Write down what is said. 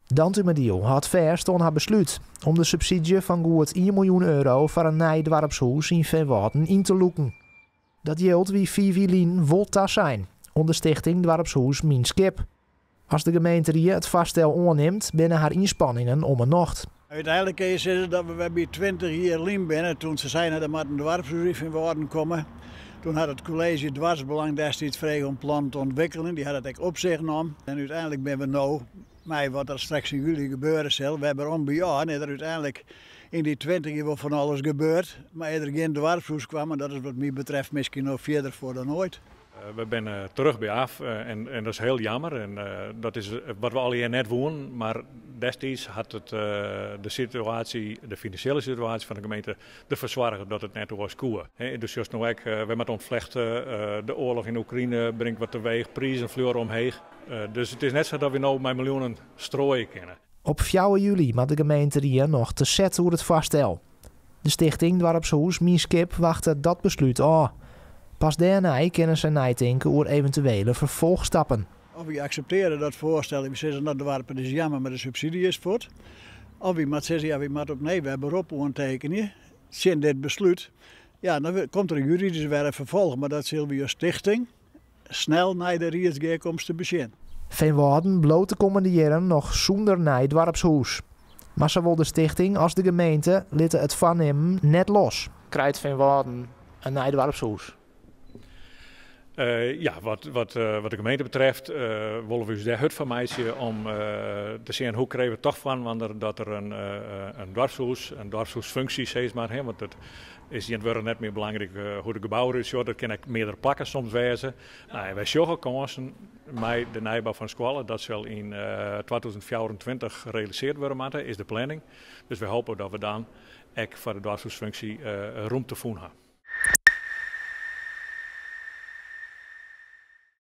Dantumediel had verst haar besluit om de subsidie van goed 1 miljoen euro voor een nieuw dorpshuis in Veenwouden in te loeken. Dat geld wie Vivilien Volta zijn, onder stichting Dorpshuis Mien Skip. Als de gemeente hier het vaststel aanneemt, binnen haar inspanningen om een nacht. Uiteindelijk is het dat we bij 20 jaar lien binnen. Toen ze zeiden dat er een dorpshuis in Veenwouden komen. Toen had het college Dwarsbelang destijds vregen om plan te ontwikkelen. Die had het op zich genomen. En uiteindelijk ben we nou, mij wat er straks in juli gebeuren zal. We hebben om jaar en er uiteindelijk in die 20 jaar wel van alles gebeurd. Maar er geen dorpshuis kwam en dat is wat mij betreft misschien nog verder voor dan ooit. We zijn terug bij af en dat is heel jammer. En dat is wat we al hier net woonden. Maar destijds had het de financiële situatie van de gemeente ervoor zorgen dat het net was koer. Dus juist nu ook, we met ontvlechten, de oorlog in Oekraïne brengt wat teweeg, prijzen vloeren omheen. Dus het is net zo dat we nu met miljoenen strooien kennen. Op 4 juli moet de gemeente hier nog te zetten hoe het vaststel. De stichting Dorpshuis Mien Skip wachtte dat besluit af. Pas daarna kunnen ze nadenken over eventuele vervolgstappen. Of we accepteren dat voorstel, we zeggen dat de warpen is jammer, maar de subsidie is voort. Of we moet zeggen, ja, we moeten op nee, we hebben erop ondertekenen. Sinds dit besluit, ja, dan komt er een juridisch werk vervolg, maar dat zullen we je stichting snel naar de rechtsgekomst te beginnen. Veenwouden bloot de komende jaren nog zonder nieuw dorpshuis. Maar zowel de stichting als de gemeente lieten het van hem net los. Krijgt Veenwouden een nieuw dorpshuis? Ja, wat de gemeente betreft willen we dus daar het van meisje om te zien hoe krijgen we toch van wanneer dat er een dorpshuisfunctie steeds maar, hè, want het is in het net meer belangrijk hoe de gebouwen is. Dat kan ik meerdere plakken soms wezen. Nou, wij zorgen kansen met de nijbouw van Squallen. Dat zal in 2024 gerealiseerd worden, maar is de planning. Dus we hopen dat we dan ook voor de dorpshuisfunctie ruimte voelen.